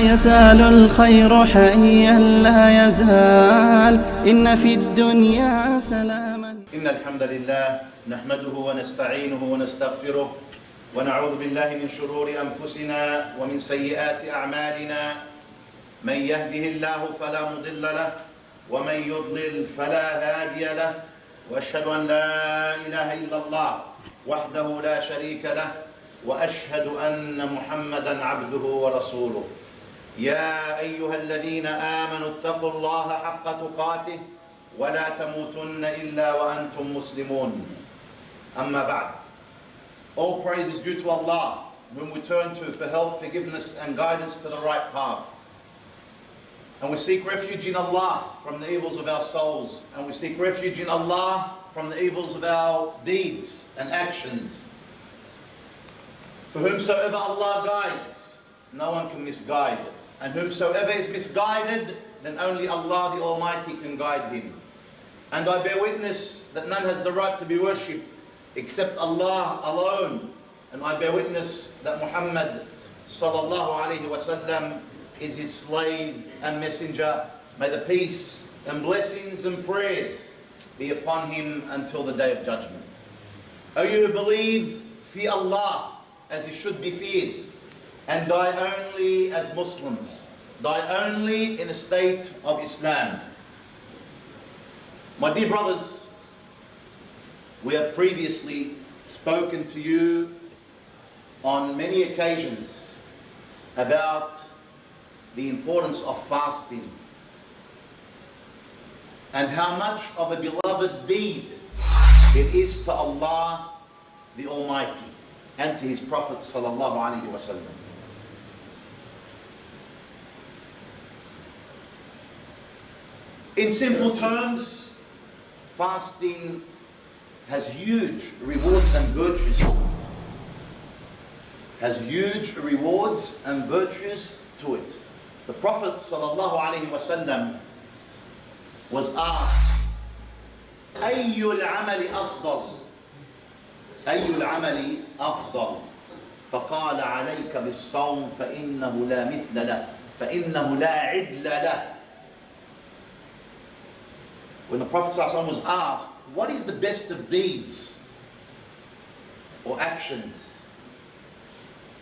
يزال الخير حيا لا يزال إن في الدنيا سلاما. إن الحمد لله نحمده ونستعينه ونستغفره ونعوذ بالله من شرور أنفسنا ومن سيئات أعمالنا. من يهده الله فلا مضل له ومن يضلل فلا هادي له، وأشهد أن لا إله إلا الله وحده لا شريك له، وأشهد أن محمدا عبده ورسوله. يا أيها الذين آمنوا اتقوا الله حق تقاته ولا تموتن إلا وأنتم مسلمون. أما بعد. All praise is due to Allah, whom we turn to for help, forgiveness and guidance to the right path. And we seek refuge in Allah from the evils of our souls, and we seek refuge in Allah from the evils of our deeds and actions. For whomsoever Allah guides, no one can misguide. And whomsoever is misguided, then only Allah the Almighty can guide him. And I bear witness that none has the right to be worshipped except Allah alone. And I bear witness that Muhammad sallallahu alaihi wasallam is his slave and messenger. May the peace and blessings and prayers be upon him until the day of judgment. O you who believe, fear Allah as he should be feared, and die only as Muslims, die only in a state of Islam. My dear brothers, we have previously spoken to you on many occasions about the importance of fasting and how much of a beloved deed it is to Allah the Almighty and to His Prophet sallallahu alaihi wasallam. In simple terms, fasting has huge rewards and virtues to it. Has huge rewards and virtues to it. The Prophet sallallahu alaihi wasallam was asked, أي العمل أفضل؟ أي العمل أفضل؟ فقال عليك بالصوم فإنه لا مثل له فإنه لا عدل له. When the Prophet ﷺ was asked, what is the best of deeds or actions?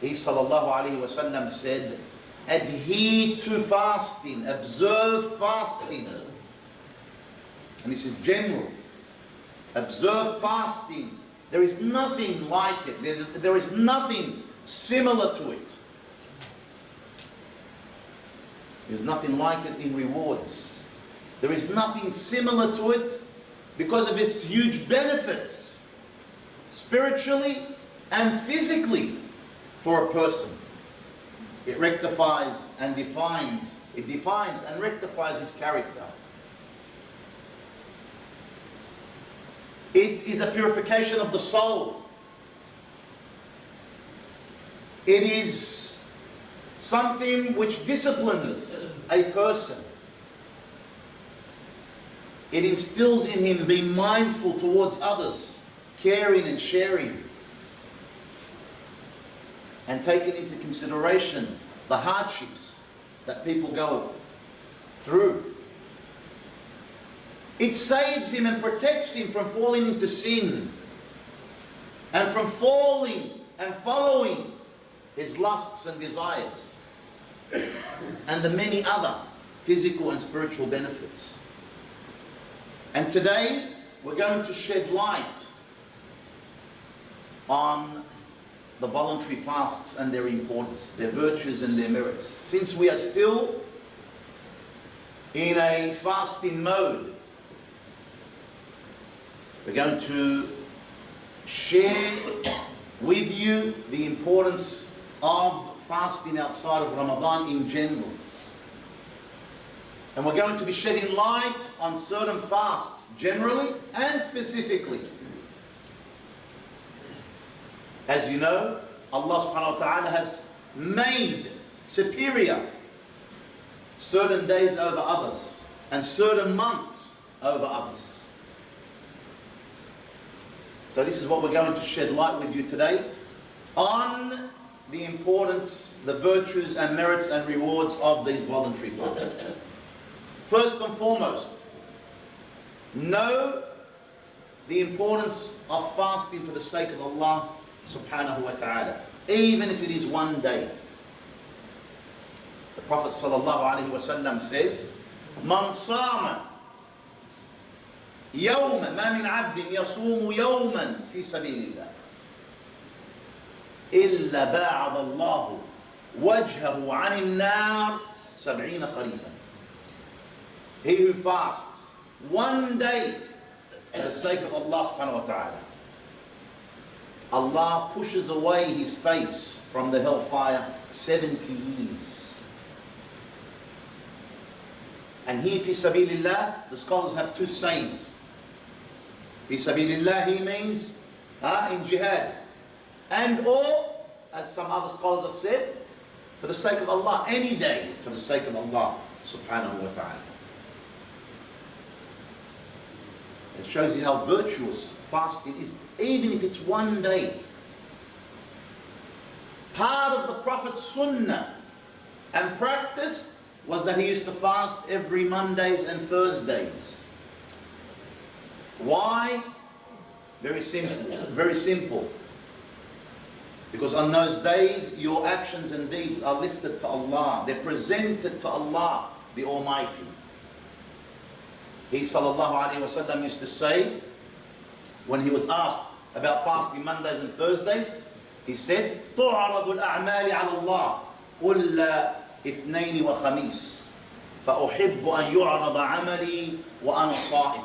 He sallallahu alaihi wasallam said, adhere to fasting, observe fasting. And this is general. Observe fasting. There is nothing like it. There is nothing similar to it. There's nothing like it in rewards. There is nothing similar to it because of its huge benefits, spiritually and physically, for a person. It rectifies and defines. It defines and rectifies his character. It is a purification of the soul. It is something which disciplines a person. It instills in him being mindful towards others, caring and sharing, and taking into consideration the hardships that people go through. It saves him and protects him from falling into sin and from falling and following his lusts and desires and the many other physical and spiritual benefits. And today we're going to shed light on the voluntary fasts and their importance, their virtues and their merits. Since we are still in a fasting mode, we're going to share with you the importance of fasting outside of Ramadan in general. And we're going to be shedding light on certain fasts, generally and specifically. As you know, Allah subhanahu wa ta'ala has made superior certain days over others and certain months over others. So this is what we're going to shed light with you today on the importance, the virtues and merits and rewards of these voluntary fasts. First and foremost, know the importance of fasting for the sake of Allah subhanahu wa ta'ala, even if it is one day. The Prophet sallallahu alaihi wasallam says, "Man sama yawman, ma min 'abdin yasumu yawman fi sabilillah, illa ba'ada Allah wajhahu 'anil nar 70 kharifan." He who fasts one day for the sake of Allah subhanahu wa ta'ala, Allah pushes away his face from the hellfire 70 years. And here, fi sabilillah, the scholars have two sayings. Fi sabilillah, he means in jihad. And or, as some other scholars have said, for the sake of Allah, any day for the sake of Allah subhanahu wa ta'ala. It shows you how virtuous fasting is, even if it's one day. Part of the Prophet's sunnah and practice was that he used to fast every Mondays and Thursdays. Why? Very simple. Very simple. Because on those days, your actions and deeds are lifted to Allah. They're presented to Allah, the Almighty. He sallallahu alayhi wa sallam used to say, when he was asked about fasting Mondays and Thursdays, he said, تُعْرَضُ الْأَعْمَالِ عَلَى اللَّهِ كُلَّ اثْنَيْنِ وَخَمِيسٍ فَأُحِبُّ أَنْ يُعْرَضَ عَمَلِي وَأَنَا صَائِمٌ.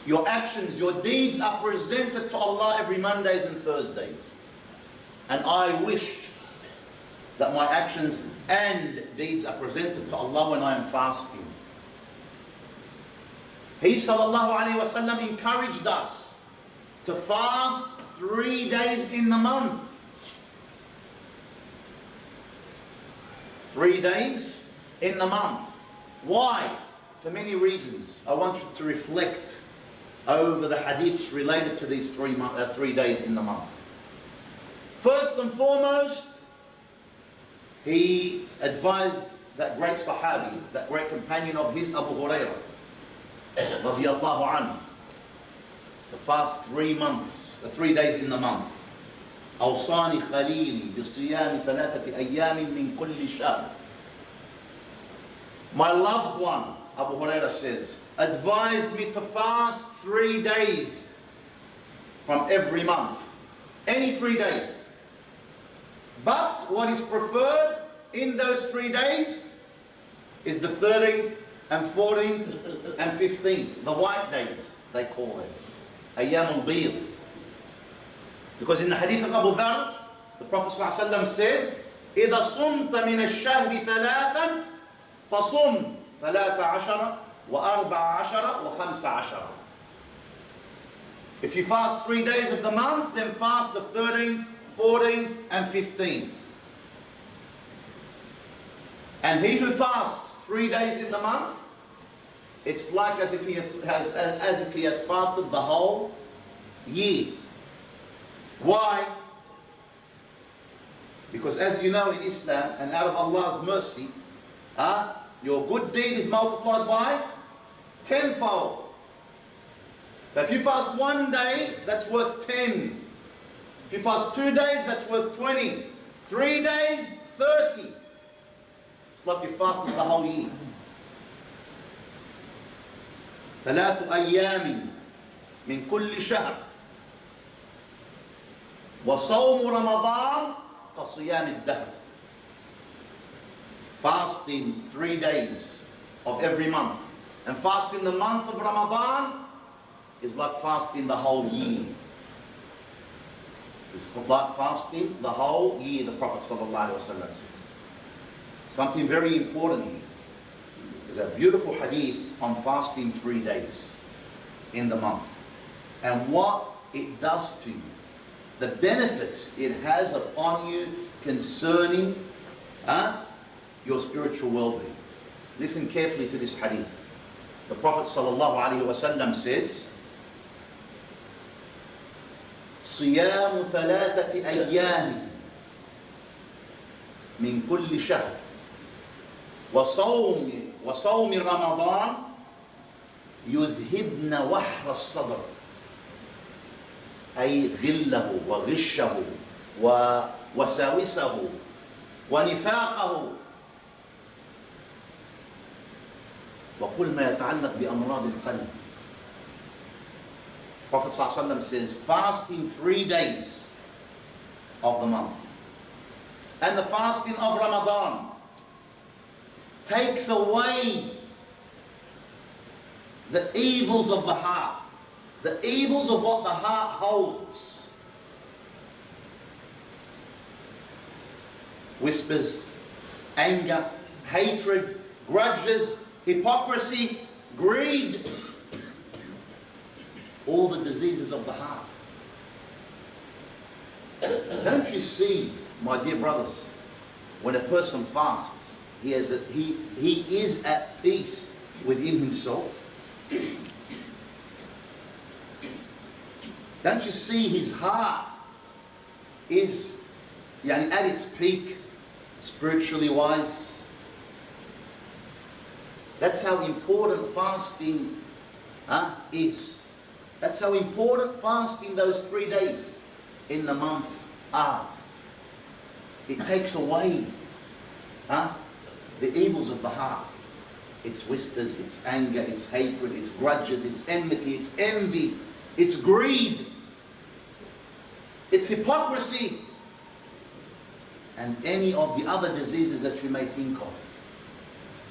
Your actions, your deeds are presented to Allah every Mondays and Thursdays. And I wish that my actions and deeds are presented to Allah when I am fasting. He sallallahu alayhi wa sallam encouraged us to fast 3 days in the month. 3 days in the month. Why? For many reasons. I want you to reflect over the hadiths related to these 3 days in the month. First and foremost, he advised that great Sahabi, that great companion of his, Abu Hurairah, radiyallahu anhu, to fast 3 days in the month. أوصاني خليلي بصيام 3 أيام من كل شهر. My loved one, Abu Hurairah says, advised me to fast 3 days from every month. Any 3 days. But what is preferred in those 3 days is the 13th and 14th and 15th, the white days, they call them. Ayyam al-Bid. Because in the hadith of Abu Dharr, the Prophet ﷺ says, إِذَا صُمْتَ مِنَ الشَّهْرِ ثَلَاثًا فَصُمْ 13 و14 و15. If you fast 3 days of the month, then fast the 13th, 14th and 15th. And he who fasts 3 days in the month, it's like as if he has fasted the whole year. Why? Because as you know in Islam, and out of Allah's mercy, your good deed is multiplied by tenfold. So if you fast 1 day, that's worth 10. If you fast 2 days, that's worth 20. 3 days, 30. It's like you fasted the whole year. 3 أيام من كل شهر وصوم رمضان كصيام الدهر. Fasting 3 days of every month. And fasting the month of Ramadan is like fasting the whole year. It's like fasting the whole year, the Prophet ﷺ says. Something very important here. There's a beautiful hadith on fasting 3 days in the month. And what it does to you. The benefits it has upon you concerning your spiritual well-being. Listen carefully to this hadith. The Prophet ﷺ says, صيام 3 أيام من كل شهر وصوم رمضان يذهبن وحر الصدر، أي غله وغشه ووساوسه ونفاقه وكل ما يتعلق بأمراض القلب. Prophet ﷺ says fasting 3 days of the month and the fasting of Ramadan takes away the evils of the heart, the evils of what the heart holds. Whispers, anger, hatred, grudges, hypocrisy, greed, all the diseases of the heart. Don't you see, my dear brothers, when a person fasts, he is at peace within himself? Don't you see his heart is at its peak, spiritually wise? That's how important fasting is. That's how important fasting those 3 days in the month are. It takes away the evils of the heart. It's whispers, it's anger, it's hatred, it's grudges, it's enmity, it's envy, it's greed, it's hypocrisy, and any of the other diseases that you may think of.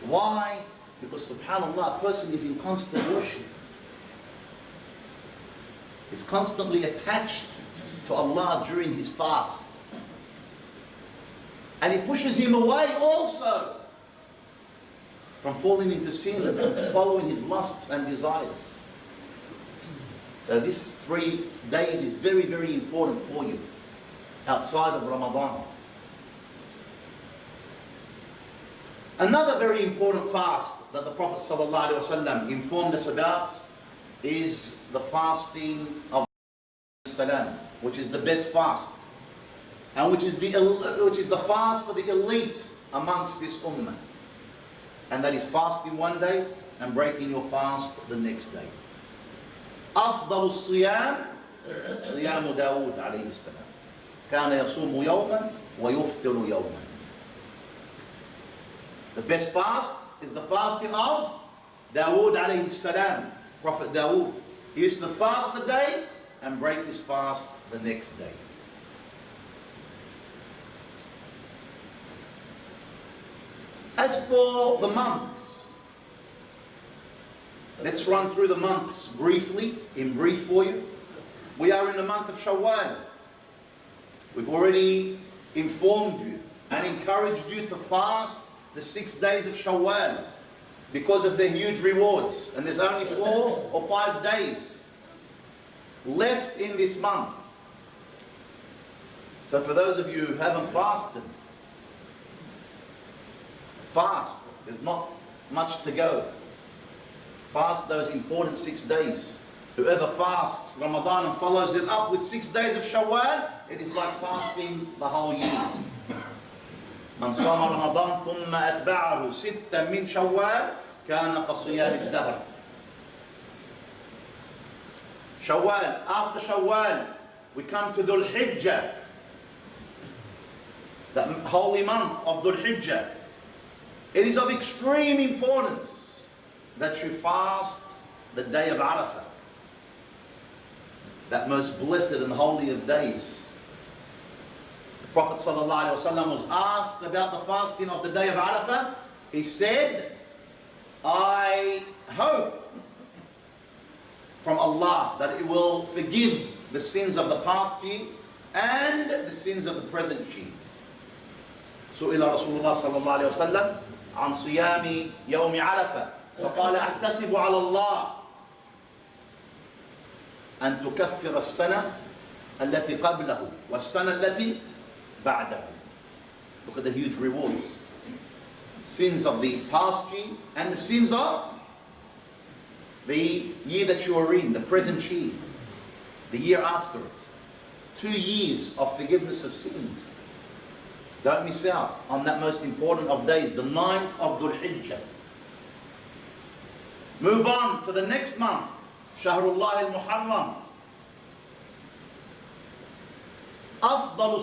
Why? Because subhanAllah, a person is in constant worship. He's constantly attached to Allah during his fast. And it pushes him away also from falling into sin and from following his lusts and desires. So this 3 days is very, very important for you outside of Ramadan. Another very important fast that the Prophet ﷺ informed us about is the fasting of Salam, which is the best fast, and which is the fast for the elite amongst this ummah, and that is fasting one day and breaking your fast the next day. أفضل الصيام صيام داود عليه السلام كان يصوم يوما ويفطر يوما. The best fast is the fasting of Dawood alayhi salam, Prophet Dawood. He used to fast the day and break his fast the next day. As for the months, let's run through the months briefly, in brief for you. We are in the month of Shawwal. We've already informed you and encouraged you to fast the 6 days of Shawwal because of the huge rewards. And there's only 4 or 5 days left in this month. So for those of you who haven't fasted, fast. There's not much to go. Fast those important 6 days. Whoever fasts Ramadan and follows it up with 6 days of Shawwal, it is like fasting the whole year. من صام رمضان ثم أتبعه 6 من شوال كان كصيام الدهر. Shawwal. After Shawwal, we come to Dhul Hijjah, the holy month of Dhul Hijjah. It is of extreme importance that you fast the day of Arafah, that most blessed and holy of days. The Prophet ﷺ was asked about the fasting of the day of Arafah. He said, I hope from Allah that it will forgive the sins of the past year and the sins of the present year. سئل رسول الله صلى الله عليه وسلم عن صيام يوم عرفة فقال أحتسب على الله أن تكفر السنة التي قبله والسنة التي بعده. Look at the huge rewards. Sins of the past year and the sins of the year that you are in, the present year, the year after it. 2 years of forgiveness of sins. Don't miss out on that most important of days, the 9th of Dhul Hijjah. Move on to the next month, Shahrullah al-Muharram. أفضل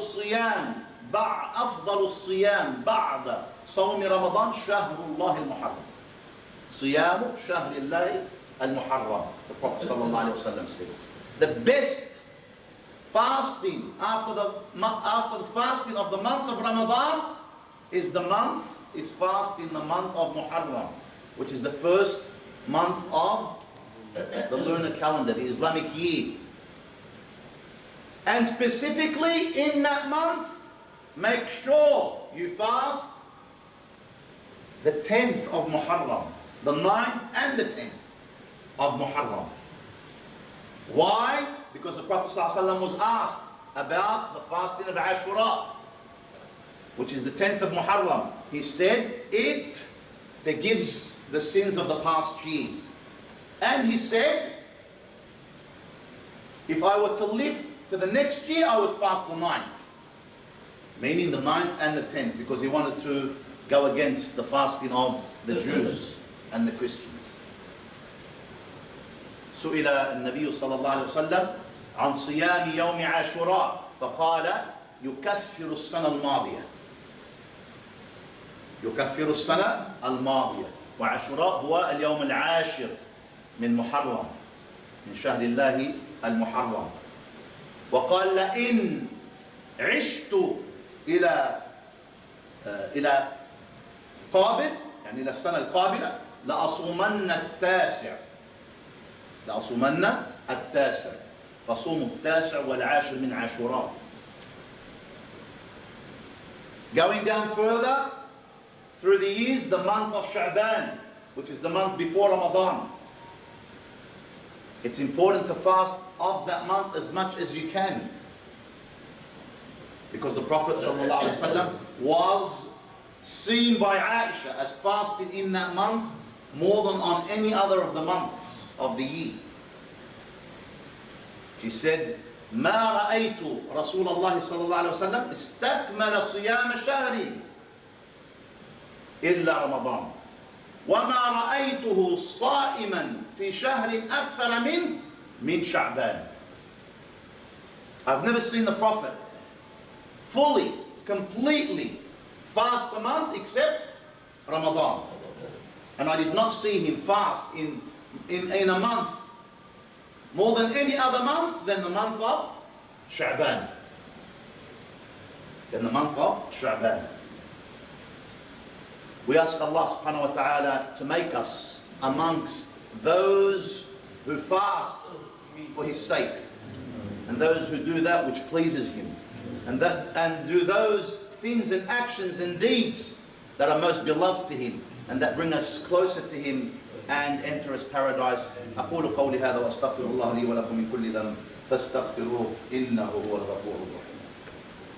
الصيام بعد صوم رمضان شهر الله المحرم. صيام شهر الله المحرم. The Prophet ﷺ says, the best fasting after the fasting of the month of Ramadan is fasting the month of Muharram, which is the first month of the lunar calendar, the Islamic year. And specifically in that month, make sure you fast the 10th of Muharram, the 9th and the 10th of Muharram. Why? Because the Prophet ﷺ was asked about the fasting of Ashura, which is the 10th of Muharram. He said, it forgives the sins of the past year. And he said, if I were to live to the next year, I would fast the 9th. Meaning the 9th and the 10th, because he wanted to go against the fasting of the Jews and the Christians. سئل النبي صلى الله عليه وسلم عن صيام يوم عاشوراء فقال يكفر السنة الماضية. يكفر السنة الماضية. وعاشوراء هو اليوم العاشر من محرم، من شهر الله المحرم. وقال لئن عشت إلى قابل، يعني إلى السنة القابلة، لأصومن التاسع. فصوموا التاسع والعاشر من عاشوراء. Going down further through the years, the month of Sha'ban, which is the month before Ramadan. It's important to fast of that month as much as you can, because the Prophet ﷺ was seen by Aisha as fasting in that month more than on any other of the months of the year. She said, ما رأيت رسول الله صلى الله عليه وسلم استكمل صيام شهر إلا رمضان وما رأيته صائما في شهر أكثر من شعبان. I've never seen the Prophet fully, completely fast a month except Ramadan. And I did not see him fast in a month more than any other month than the month of Sha'ban. We ask Allah subhanahu wa ta'ala to make us amongst those who fast for His sake, and those who do that which pleases Him, and do those things and actions and deeds that are most beloved to Him and that bring us closer to Him and enter His paradise. أقول قولي هذا وأستغفر الله لي ولكم من كل ذنب فاستغفروه إنه هو الغفور الرحيم.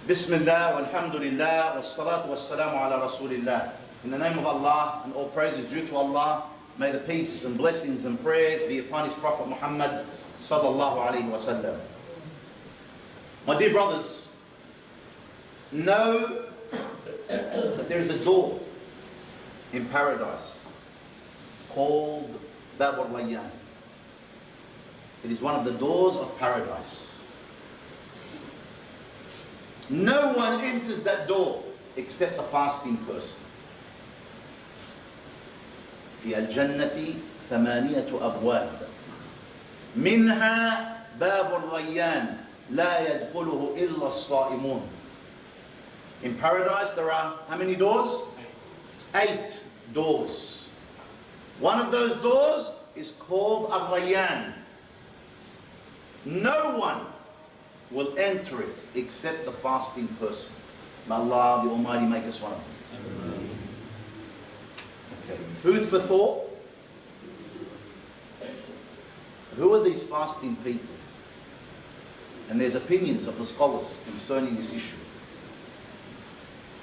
بسم الله والحمد لله والصلاة والسلام على رسول الله. In the name of Allah, and all praise is due to Allah, may the peace and blessings and prayers be upon His Prophet Muhammad sallallahu alaihi wasallam. My dear brothers, know that there is a door in paradise called Bab al-Rayyan. It is one of the doors of paradise. No one enters that door except the fasting person. في الجنة 8 أبواب منها باب الريان لا يدخله إلا الصائمون. In paradise there are how many doors? 8 doors. One of those doors is called Al-Rayyan. No one will enter it except the fasting person. May Allah the Almighty make us one of them. Okay. Food for thought. Who are these fasting people? And there's opinions of the scholars concerning this issue.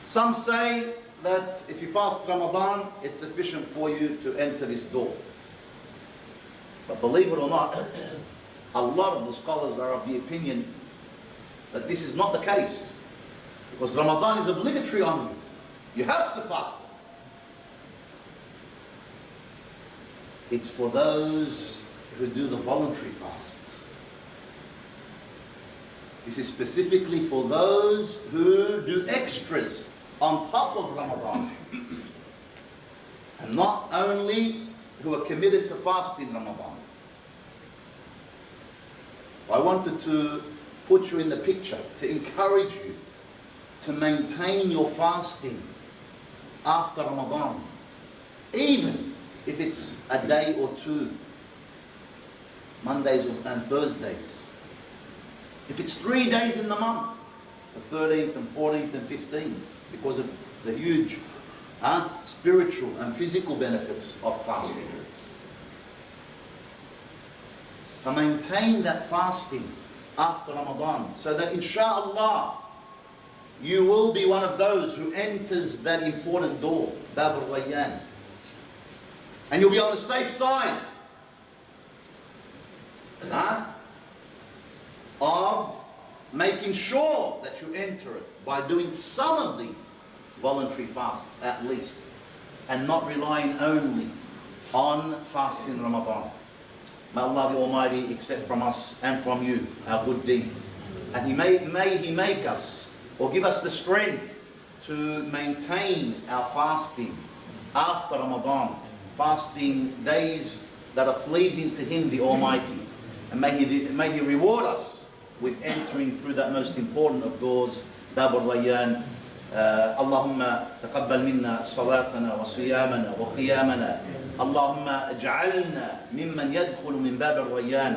Some say that if you fast Ramadan, it's sufficient for you to enter this door. But believe it or not, a lot of the scholars are of the opinion that this is not the case. Because Ramadan is obligatory on you. You have to fast. It's for those who do the voluntary fasts. This is specifically for those who do extras on top of Ramadan. And not only who are committed to fast in Ramadan. I wanted to put you in the picture, to encourage you to maintain your fasting after Ramadan, even if it's a day or two, Mondays and Thursdays. If it's 3 days in the month, the 13th and 14th and 15th, because of the huge spiritual and physical benefits of fasting. To maintain that fasting after Ramadan, so that inshallah you will be one of those who enters that important door, Bab al-Rayyan. And you'll be on the safe side of making sure that you enter it by doing some of the voluntary fasts at least, and not relying only on fasting Ramadan. May Allah the Almighty accept from us and from you our good deeds. And may He make us, or give us the strength to maintain our fasting after Ramadan, fasting days that are pleasing to Him the Almighty. And may He reward us with entering through that most important of doors, Bab al-Rayyan. اللهم تقبل منا صلاتنا وصيامنا وقيامنا. اللهم اجعلنا ممن يدخل من باب الريان.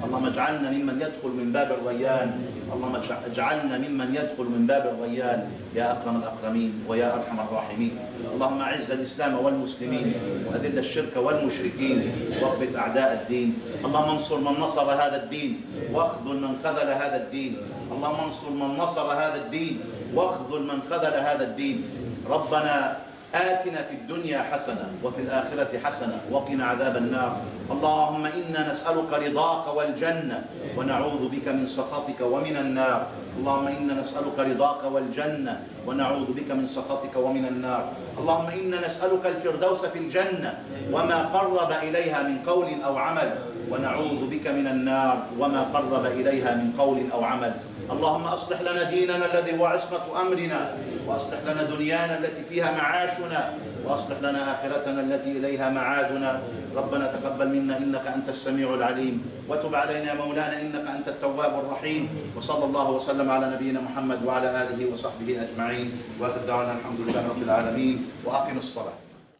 اللهم اجعلنا ممن يدخل من باب الريان. اللهم اجعلنا ممن يدخل من باب الريان يا أكرم الأكرمين ويا أرحم الراحمين. اللهم أعز الإسلام والمسلمين وأذل الشرك والمشركين واثبت أعداء الدين. اللهم انصر من نصر هذا الدين واخذل من خذل هذا الدين. اللهم انصر من نصر هذا الدين واخذل من خذل هذا الدين. ربنا آتنا في الدنيا حسنة وفي الآخرة حسنة وقنا عذاب النار. اللهم إنا نسألك رضاك والجنة ونعوذ بك من سخطك ومن النار. اللهم إنا نسألك رضاك والجنة ونعوذ بك من سخطك ومن النار. اللهم إنا نسألك الفردوس في الجنة وما قرب إليها من قول أو عمل ونعوذ بك من النار وما قرب إليها من قول أو عمل. اللهم أصلح لنا ديننا الذي هو عصمة أمرنا وأصلح لنا دنيانا التي فيها معاشنا وأصلح لنا آخرتنا التي إليها معادنا. ربنا تقبل منا إنك أنت السميع العليم وتب علينا يا مولانا إنك أنت التواب الرحيم. وصلى الله وسلم على نبينا محمد وعلى آله وصحبه أجمعين وآخر دعوانا الحمد لله رب العالمين وأقم الصلاة.